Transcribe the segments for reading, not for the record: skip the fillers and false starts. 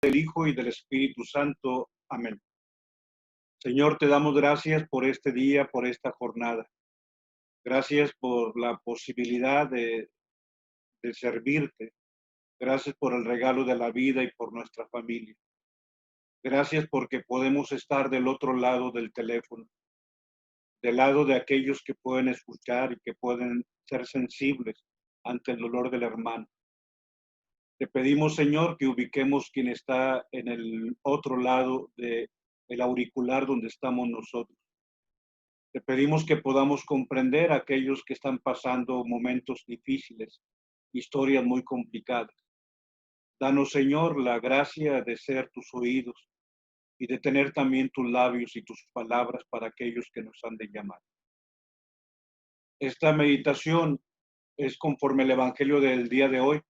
del Hijo y del Espíritu Santo. Amén. Señor, te damos gracias por este día, por esta jornada. Gracias por la posibilidad de servirte. Gracias por el regalo de la vida y por nuestra familia. Gracias porque podemos estar del otro lado del teléfono, del lado de aquellos que pueden escuchar y que pueden ser sensibles ante el dolor del hermano. Te pedimos, Señor, que ubiquemos quien está en el otro lado del auricular donde estamos nosotros. Te pedimos que podamos comprender a aquellos que están pasando momentos difíciles, historias muy complicadas. Danos, Señor, la gracia de ser tus oídos y de tener también tus labios y tus palabras para aquellos que nos han de llamar. Esta meditación es conforme al Evangelio del día de hoy.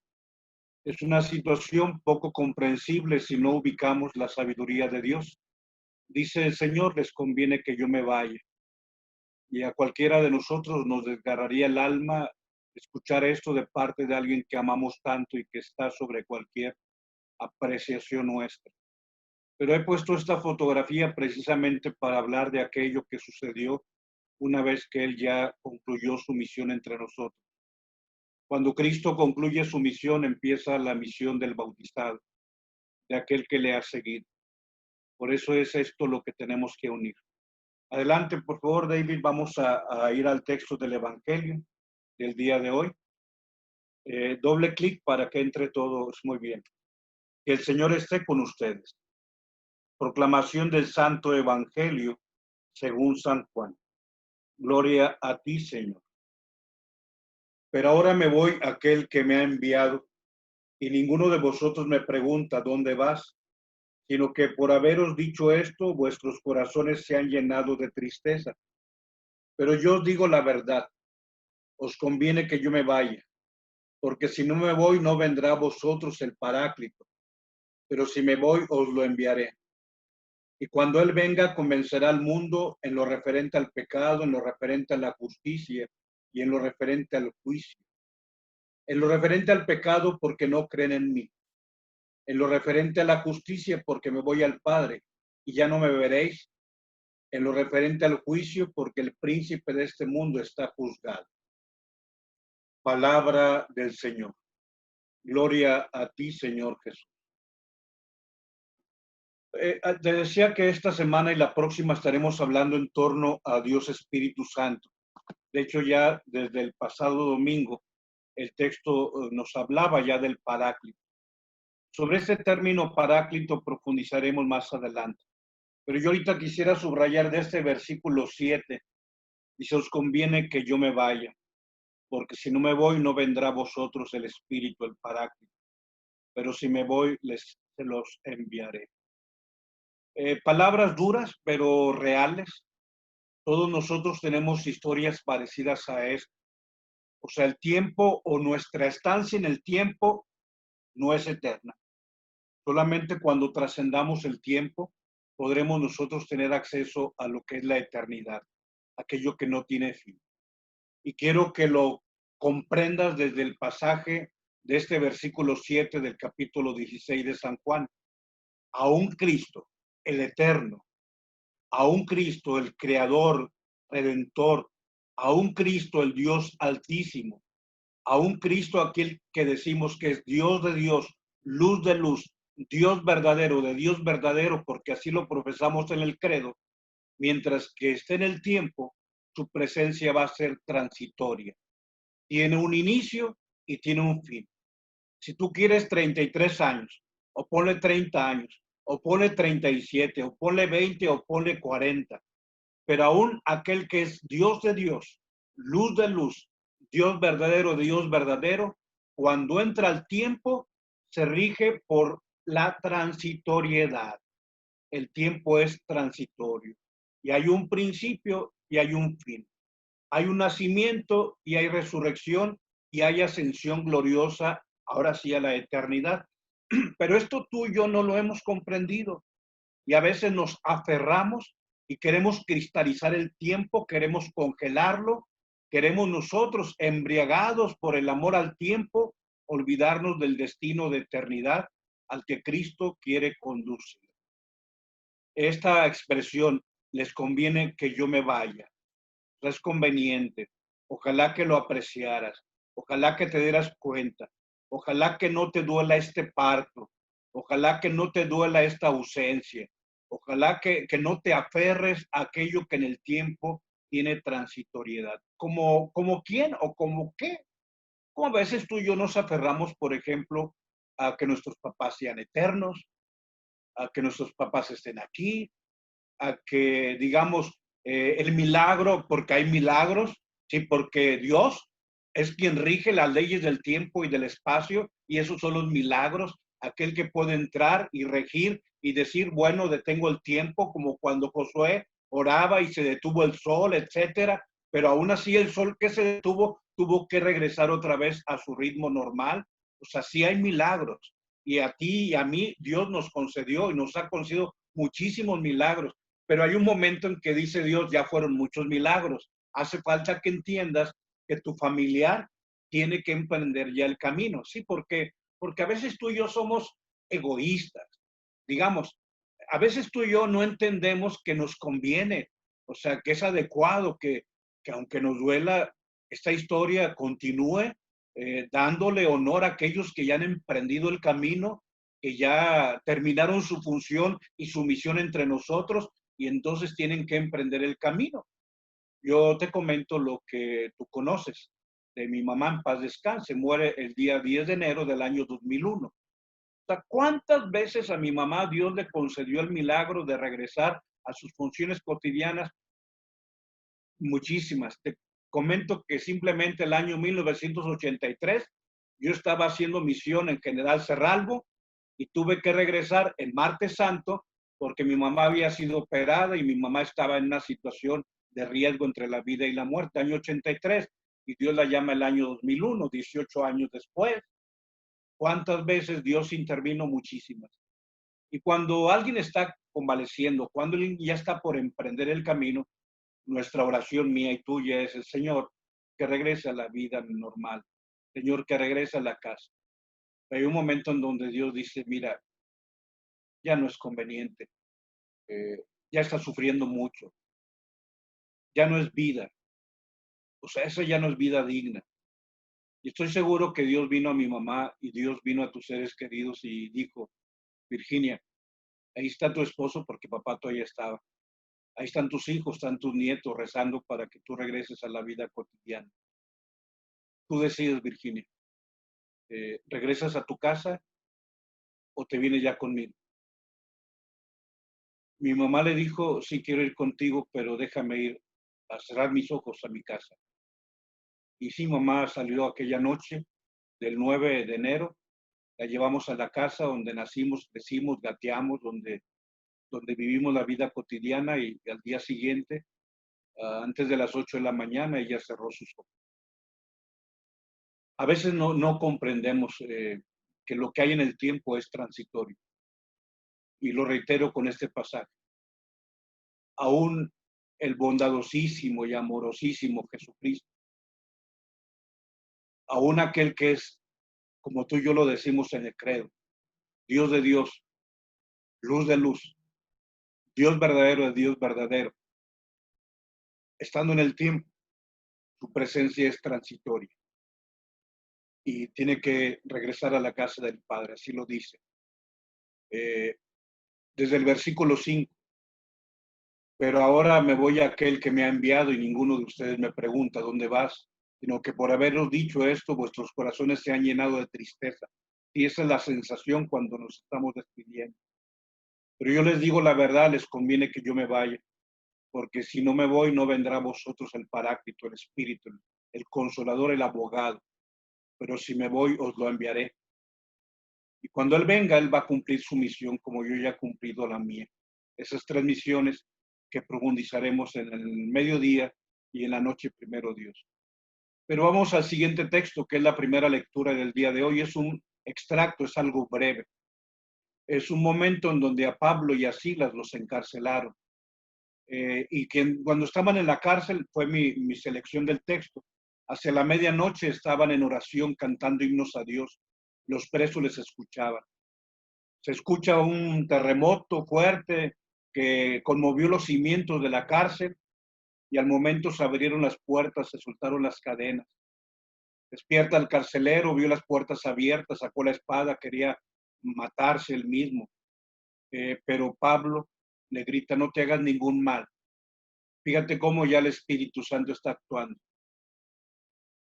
Es una situación poco comprensible si no ubicamos la sabiduría de Dios. Dice el Señor, les conviene que yo me vaya. Y a cualquiera de nosotros nos desgarraría el alma escuchar esto de parte de alguien que amamos tanto y que está sobre cualquier apreciación nuestra. Pero he puesto esta fotografía precisamente para hablar de aquello que sucedió una vez que Él ya concluyó su misión entre nosotros. Cuando Cristo concluye su misión, empieza la misión del bautizado, de aquel que le ha seguido. Por eso es esto lo que tenemos que unir. Adelante, por favor, David, vamos a ir al texto del Evangelio del día de hoy. Doble clic para que entre todos muy bien. Que el Señor esté con ustedes. Proclamación del Santo Evangelio según San Juan. Gloria a ti, Señor. Pero ahora me voy a aquel que me ha enviado, y ninguno de vosotros me pregunta dónde vas, sino que por haberos dicho esto, vuestros corazones se han llenado de tristeza. Pero yo os digo la verdad, os conviene que yo me vaya, porque si no me voy, no vendrá a vosotros el Paráclito, pero si me voy, os lo enviaré. Y cuando Él venga, convencerá al mundo en lo referente al pecado, en lo referente a la justicia y en lo referente al juicio. En lo referente al pecado, porque no creen en mí. En lo referente a la justicia, porque me voy al Padre y ya no me veréis. En lo referente al juicio, porque el príncipe de este mundo está juzgado. Palabra del Señor. Gloria a ti, Señor Jesús. Te decía que esta semana y la próxima estaremos hablando en torno a Dios Espíritu Santo. De hecho, ya desde el pasado domingo, el texto nos hablaba ya del Paráclito. Sobre ese término Paráclito profundizaremos más adelante. Pero yo ahorita quisiera subrayar de este versículo 7. Dice, os conviene que yo me vaya, porque si no me voy, no vendrá a vosotros el Espíritu, el Paráclito. Pero si me voy, se los enviaré. Palabras duras, pero reales. Todos nosotros tenemos historias parecidas a esto. O sea, el tiempo o nuestra estancia en el tiempo no es eterna. Solamente cuando trascendamos el tiempo podremos nosotros tener acceso a lo que es la eternidad, aquello que no tiene fin. Y quiero que lo comprendas desde el pasaje de este versículo 7 del capítulo 16 de San Juan. A un Cristo, el eterno, a un Cristo, el creador, redentor, a un Cristo, el Dios altísimo, a un Cristo aquel que decimos que es Dios de Dios, luz de luz, Dios verdadero de Dios verdadero, porque así lo profesamos en el credo, mientras que esté en el tiempo, su presencia va a ser transitoria. Tiene un inicio y tiene un fin. Si tú quieres 33 años, o ponle 30 años, o ponle 37, o ponle 20, o ponle 40, pero aún aquel que es Dios de Dios, luz de luz, Dios verdadero, cuando entra el tiempo, se rige por la transitoriedad. El tiempo es transitorio y hay un principio y hay un fin. Hay un nacimiento y hay resurrección y hay ascensión gloriosa, ahora sí a la eternidad. Pero esto tú y yo no lo hemos comprendido y a veces nos aferramos y queremos cristalizar el tiempo, queremos congelarlo, queremos nosotros, embriagados por el amor al tiempo, olvidarnos del destino de eternidad al que Cristo quiere conducir. Esta expresión, les conviene que yo me vaya, es conveniente. Ojalá que lo apreciaras, ojalá que te dieras cuenta, ojalá que no te duela este parto, ojalá que no te duela esta ausencia, ojalá que no te aferres a aquello que en el tiempo tiene transitoriedad. ¿Como quién o como qué? Como a veces tú y yo nos aferramos, por ejemplo, a que nuestros papás sean eternos, a que nuestros papás estén aquí, a que, digamos, el milagro, porque hay milagros, sí, porque Dios es quien rige las leyes del tiempo y del espacio, y esos son los milagros, aquel que puede entrar y regir y decir, bueno, detengo el tiempo, como cuando Josué oraba y se detuvo el sol, etcétera, pero aún así el sol que se detuvo tuvo que regresar otra vez a su ritmo normal. O sea, sí hay milagros, y a ti y a mí Dios nos concedió y nos ha concedido muchísimos milagros, pero hay un momento en que dice Dios, ya fueron muchos milagros. Hace falta que entiendas que tu familiar tiene que emprender ya el camino. Sí, porque a veces tú y yo somos egoístas. Digamos, a veces tú y yo no entendemos que nos conviene, o sea, que es adecuado que aunque nos duela, esta historia continúe dándole honor a aquellos que ya han emprendido el camino, que ya terminaron su función y su misión entre nosotros y entonces tienen que emprender el camino. Yo te comento lo que tú conoces de mi mamá, en paz descanse, muere el día 10 de enero del año 2001. O sea, ¿cuántas veces a mi mamá Dios le concedió el milagro de regresar a sus funciones cotidianas? Muchísimas. Te comento que simplemente el año 1983 yo estaba haciendo misión en General Cerralbo y tuve que regresar el martes santo porque mi mamá había sido operada y mi mamá estaba en una situación de riesgo entre la vida y la muerte, año 83, y Dios la llama el año 2001, 18 años después. ¿Cuántas veces Dios intervino? Muchísimas. Y cuando alguien está convaleciendo, cuando alguien ya está por emprender el camino, nuestra oración mía y tuya es el Señor, que regrese a la vida normal, Señor, que regrese a la casa. Hay un momento en donde Dios dice, mira, ya no es conveniente, ya está sufriendo mucho, ya no es vida, o sea, esa ya no es vida digna. Y estoy seguro que Dios vino a mi mamá y Dios vino a tus seres queridos y dijo, Virginia, ahí está tu esposo porque papá todavía estaba. Ahí están tus hijos, están tus nietos rezando para que tú regreses a la vida cotidiana. Tú decides, Virginia, ¿regresas a tu casa o te vienes ya conmigo? Mi mamá le dijo, sí quiero ir contigo, pero déjame ir a cerrar mis ojos a mi casa. Y sí, mamá salió aquella noche del 9 de enero, la llevamos a la casa donde nacimos, crecimos, gateamos, donde vivimos la vida cotidiana y al día siguiente, antes de las 8 de la mañana, ella cerró sus ojos. A veces no comprendemos que lo que hay en el tiempo es transitorio. Y lo reitero con este pasaje. Aún el bondadosísimo y amorosísimo Jesucristo, aún aquel que es, como tú y yo lo decimos en el credo, Dios de Dios, luz de luz, Dios verdadero de Dios verdadero, estando en el tiempo, su presencia es transitoria y tiene que regresar a la casa del Padre, así lo dice. Desde el versículo 5, pero ahora me voy a aquel que me ha enviado y ninguno de ustedes me pregunta dónde vas, sino que por haberos dicho esto, vuestros corazones se han llenado de tristeza. Y esa es la sensación cuando nos estamos despidiendo. Pero yo les digo la verdad, les conviene que yo me vaya, porque si no me voy, no vendrá a vosotros el Paráclito, el Espíritu, el Consolador, el Abogado. Pero si me voy, os lo enviaré. Y cuando Él venga, Él va a cumplir su misión como yo ya he cumplido la mía. Esas 3 misiones que profundizaremos en el mediodía y en la noche, primero Dios. Pero vamos al siguiente texto, que es la primera lectura del día de hoy. Es un extracto, es algo breve. Es un momento en donde a Pablo y a Silas los encarcelaron. Y que cuando estaban en la cárcel fue mi selección del texto. Hacia la medianoche estaban en oración cantando himnos a Dios. Los presos les escuchaban. Se escucha un terremoto fuerte que conmovió los cimientos de la cárcel y al momento se abrieron las puertas, se soltaron las cadenas. Despierta el carcelero, vio las puertas abiertas, sacó la espada, quería matarse él mismo. Pero Pablo le grita, no te hagas ningún mal. Fíjate cómo ya el Espíritu Santo está actuando.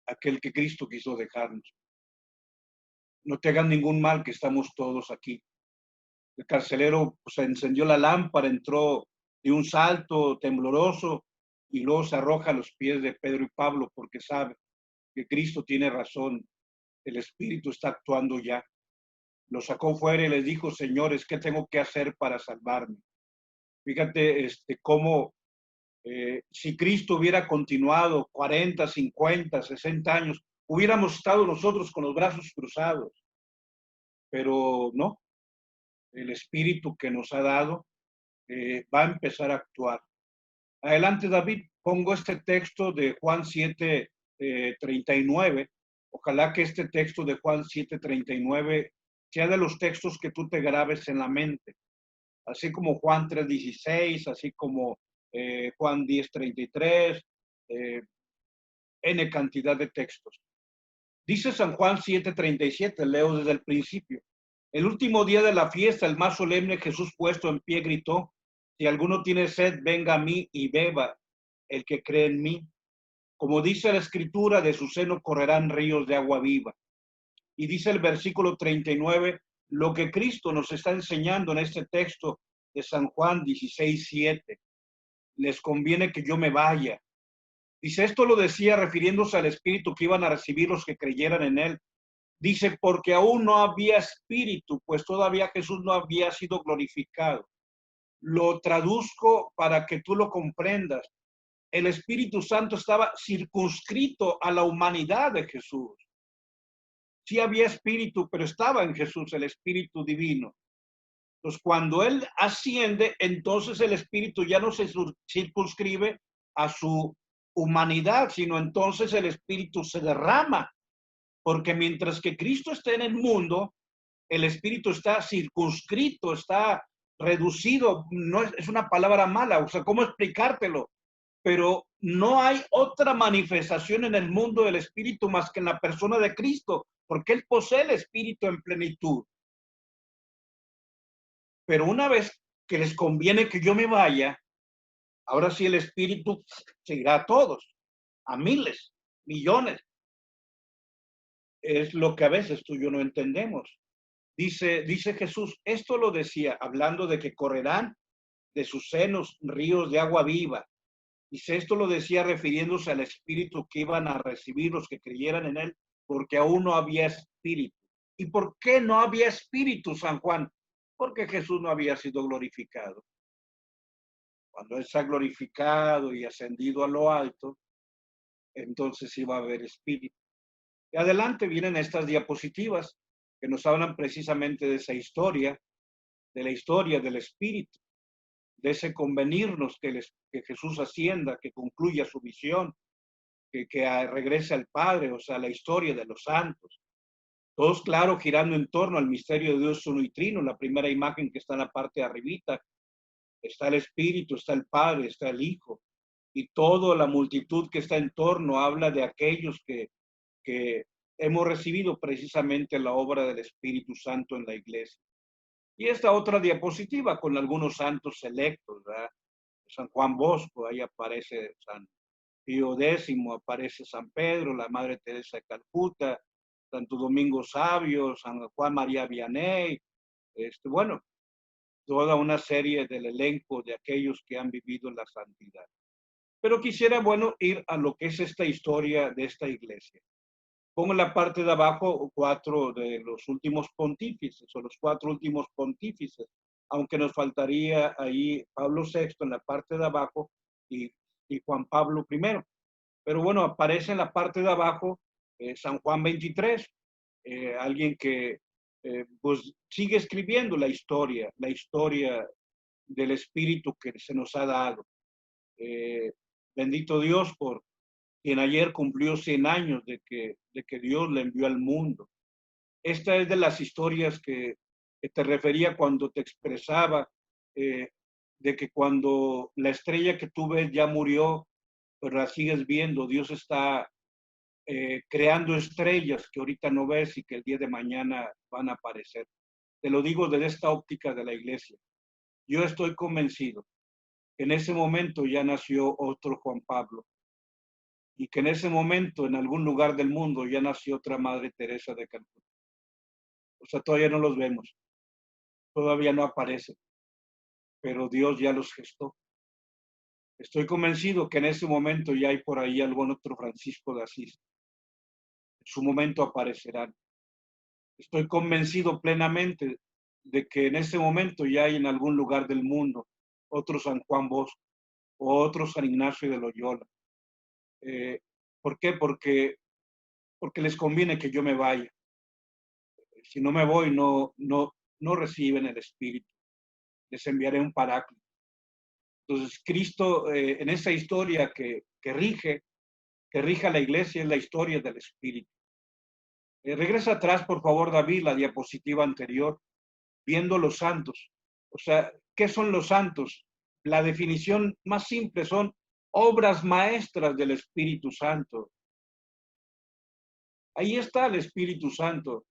Aquel que Cristo quiso dejarnos. No te hagas ningún mal, que estamos todos aquí. El carcelero pues, encendió la lámpara, entró de un salto tembloroso y luego se arroja a los pies de Pedro y Pablo porque sabe que Cristo tiene razón. El Espíritu está actuando ya. Lo sacó fuera y les dijo, señores, ¿qué tengo que hacer para salvarme? Fíjate cómo si Cristo hubiera continuado 40, 50, 60 años, hubiéramos estado nosotros con los brazos cruzados. Pero no, el Espíritu que nos ha dado va a empezar a actuar. Adelante, David, pongo este texto de Juan 7, 39. Ojalá que este texto de Juan 7, 39 sea de los textos que tú te grabes en la mente, así como Juan 3, 16, así como Juan 10, 33, N cantidad de textos. Dice San Juan 7, 37, leo desde el principio. El último día de la fiesta, el más solemne, Jesús puesto en pie gritó, si alguno tiene sed, venga a mí y beba. El que cree en mí, como dice la Escritura, de su seno correrán ríos de agua viva. Y dice el versículo 39, lo que Cristo nos está enseñando en este texto de San Juan 16, 7. Les conviene que yo me vaya. Dice, esto lo decía refiriéndose al Espíritu que iban a recibir los que creyeran en él. Dice, porque aún no había Espíritu, pues todavía Jesús no había sido glorificado. Lo traduzco para que tú lo comprendas. El Espíritu Santo estaba circunscrito a la humanidad de Jesús. Sí había Espíritu, pero estaba en Jesús el Espíritu divino. Entonces, cuando Él asciende, entonces el Espíritu ya no se circunscribe a su humanidad, sino entonces el Espíritu se derrama. Porque mientras que Cristo está en el mundo, el Espíritu está circunscrito, está reducido. No es una palabra mala, o sea, ¿cómo explicártelo? Pero no hay otra manifestación en el mundo del Espíritu más que en la persona de Cristo, porque Él posee el Espíritu en plenitud. Pero una vez que les conviene que yo me vaya, ahora sí el Espíritu se irá a todos, a miles, millones. Es lo que a veces tú y yo no entendemos. Dice Jesús, esto lo decía, hablando de que correrán de sus senos ríos de agua viva. Dice, esto lo decía refiriéndose al Espíritu que iban a recibir los que creyeran en él, porque aún no había Espíritu. ¿Y por qué no había Espíritu, San Juan? Porque Jesús no había sido glorificado. Cuando Él se ha glorificado y ascendido a lo alto, entonces iba a haber Espíritu. Y adelante vienen estas diapositivas que nos hablan precisamente de esa historia, de la historia del Espíritu, de ese convenirnos que Jesús ascienda, que concluya su misión, que regrese al Padre, o sea, la historia de los santos. Todos, claro, girando en torno al misterio de Dios uno y trino. La primera imagen que está en la parte de arribita, está el Espíritu, está el Padre, está el Hijo. Y toda la multitud que está en torno habla de aquellos que hemos recibido precisamente la obra del Espíritu Santo en la iglesia. Y esta otra diapositiva con algunos santos selectos, ¿verdad? San Juan Bosco, ahí aparece San Pío X, aparece San Pedro, la Madre Teresa de Calcuta, Santo Domingo Sabio, San Juan María Vianney, bueno, toda una serie del elenco de aquellos que han vivido en la santidad. Pero quisiera, bueno, ir a lo que es esta historia de esta iglesia. Pongo en la parte de abajo 4 de los últimos pontífices, o los 4 últimos pontífices, aunque nos faltaría ahí Pablo VI en la parte de abajo y Juan Pablo I. Pero bueno, aparece en la parte de abajo San Juan 23, alguien que pues sigue escribiendo la historia del Espíritu que se nos ha dado. Bendito Dios por quien ayer cumplió 100 años de que Dios le envió al mundo. Esta es de las historias que que te refería cuando te expresaba eh, de que cuando la estrella que tú ves ya murió, pero la sigues viendo, Dios está creando estrellas que ahorita no ves y que el día de mañana van a aparecer. Te lo digo desde esta óptica de la iglesia. Yo estoy convencido que en ese momento ya nació otro Juan Pablo y que en ese momento en algún lugar del mundo ya nació otra Madre Teresa de Calcuta. O sea, todavía no los vemos, todavía no aparecen, pero Dios ya los gestó. Estoy convencido que en ese momento ya hay por ahí algún otro Francisco de Asís. En su momento aparecerán. Estoy convencido plenamente de que en ese momento ya hay en algún lugar del mundo otro San Juan Bosco o otro San Ignacio de Loyola. Eh, ¿Por qué? Porque les conviene que yo me vaya. Si no me voy, no reciben el Espíritu. Les enviaré un paráclito. Entonces, Cristo, en esa historia que rige a la iglesia, es la historia del Espíritu. Regresa atrás, por favor, David, la diapositiva anterior, viendo los santos. O sea, ¿qué son los santos? La definición más simple son obras maestras del Espíritu Santo. Ahí está el Espíritu Santo.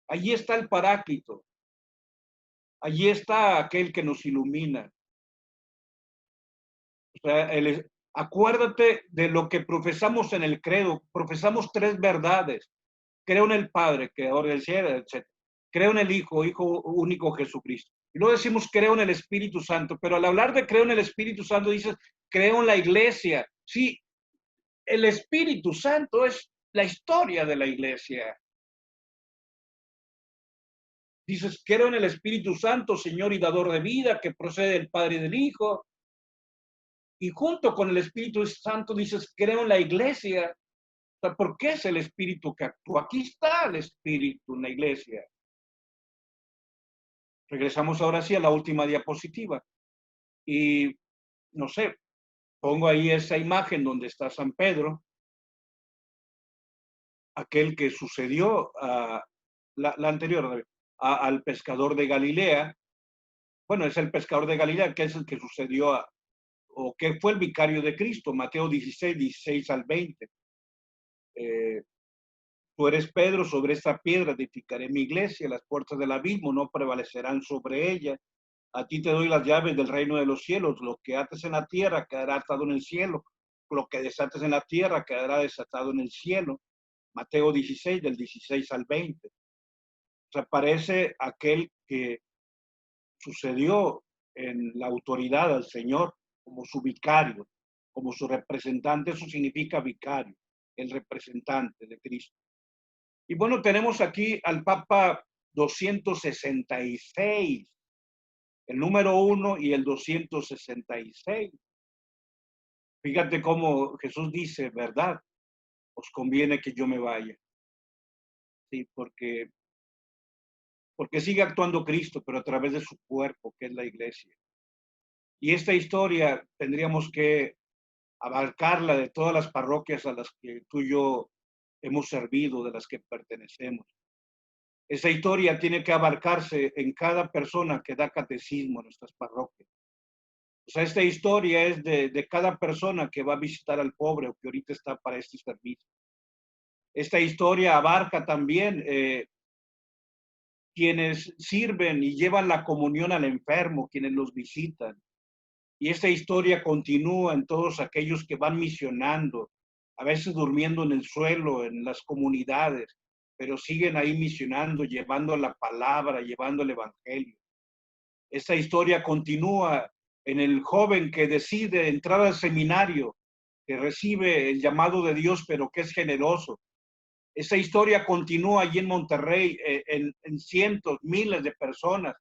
Allí está el Paráclito. Allí está aquel que nos ilumina. O sea, acuérdate de lo que profesamos en el credo. Profesamos tres verdades. Creo en el Padre, creador del cielo, etc. Creo en el Hijo, Hijo único Jesucristo. Y luego decimos creo en el Espíritu Santo, pero al hablar de creo en el Espíritu Santo dices creo en la iglesia. Sí, el Espíritu Santo es la historia de la iglesia. Dices creo en el Espíritu Santo, Señor y dador de vida, que procede del Padre y del Hijo. Y junto con el Espíritu Santo dices creo en la iglesia. O sea, ¿por qué es el Espíritu que actúa? Aquí está el Espíritu en la iglesia. Regresamos ahora sí a la última diapositiva. Y no sé, pongo ahí esa imagen donde está San Pedro, aquel que sucedió a la anterior, al pescador de Galilea. Bueno, es el pescador de Galilea, que es el que sucedió o que fue el vicario de Cristo, Mateo 16, 16 al 20. Tú eres Pedro, sobre esta piedra edificaré mi iglesia, las puertas del abismo no prevalecerán sobre ella. A ti te doy las llaves del reino de los cielos. Lo que ates en la tierra quedará atado en el cielo. Lo que desates en la tierra quedará desatado en el cielo. Mateo 16, del 16 al 20. O sea, aparece aquel que sucedió en la autoridad al Señor como su vicario, como su representante. Eso significa vicario, el representante de Cristo. Y bueno, tenemos aquí al Papa 266, el número 1 y el 266. Fíjate cómo Jesús dice, ¿verdad? Os conviene que yo me vaya. Sí, porque sigue actuando Cristo, pero a través de su cuerpo, que es la iglesia. Y esta historia tendríamos que abarcarla de todas las parroquias a las que tú y yo hemos servido, de las que pertenecemos. Esa historia tiene que abarcarse en cada persona que da catecismo en nuestras parroquias. O sea, esta historia es de cada persona que va a visitar al pobre o que ahorita está para este servicio. Esta historia abarca también quienes sirven y llevan la comunión al enfermo, quienes los visitan. Y esta historia continúa en todos aquellos que van misionando, a veces durmiendo en el suelo, en las comunidades, pero siguen ahí misionando, llevando la palabra, llevando el evangelio. Esta historia continúa en el joven que decide entrar al seminario, que recibe el llamado de Dios, pero que es generoso. Esa historia continúa allí en Monterrey, en cientos, miles de personas,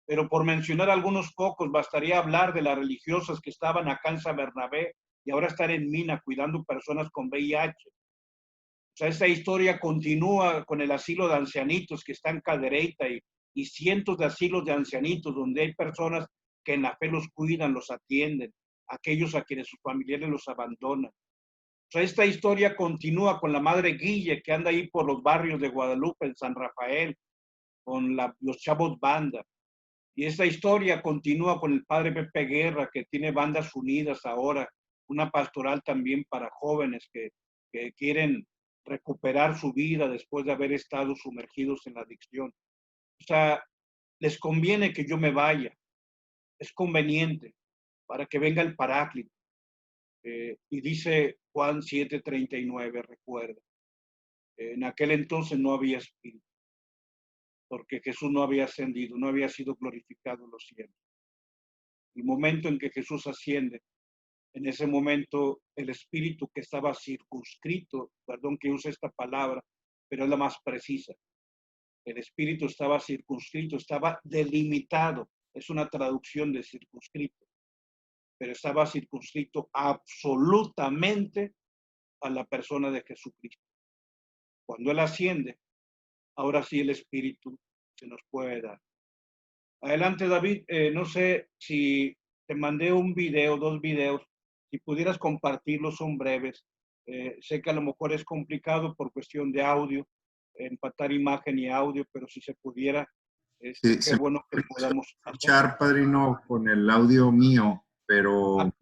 pero por mencionar algunos pocos, bastaría hablar de las religiosas que estaban acá en San Bernabé y ahora están en Mina cuidando personas con VIH. O sea, esta historia continúa con el asilo de ancianitos que está en Cadereyta y cientos de asilos de ancianitos donde hay personas que en la fe los cuidan, los atienden, aquellos a quienes sus familiares los abandonan. O sea, esta historia continúa con la Madre Guille que anda ahí por los barrios de Guadalupe, en San Rafael, con los Chavos Banda. Y esta historia continúa con el padre Pepe Guerra, que tiene Bandas Unidas ahora, una pastoral también para jóvenes que quieren recuperar su vida después de haber estado sumergidos en la adicción. O sea, les conviene que yo me vaya, es conveniente para que venga el Paráclito. Y dice Juan 7:39, recuerda, en aquel entonces no había espíritu, porque Jesús no había ascendido, no había sido glorificado en los cielos. El momento en que Jesús asciende, en ese momento el espíritu que estaba circunscrito, perdón que use esta palabra, pero es la más precisa, el espíritu estaba circunscrito, estaba delimitado, es una traducción de circunscrito, pero estaba circunscrito absolutamente a la persona de Jesucristo. Cuando Él asciende, ahora sí el espíritu se nos puede dar. Adelante, David. No sé si te mandé un video, dos videos, si pudieras compartirlos, son breves. Sé que a lo mejor es complicado por cuestión de audio, empatar imagen y audio, pero si se pudiera, Sí, qué se bueno que me podamos hacer. escuchar, padrino, con el audio mío, pero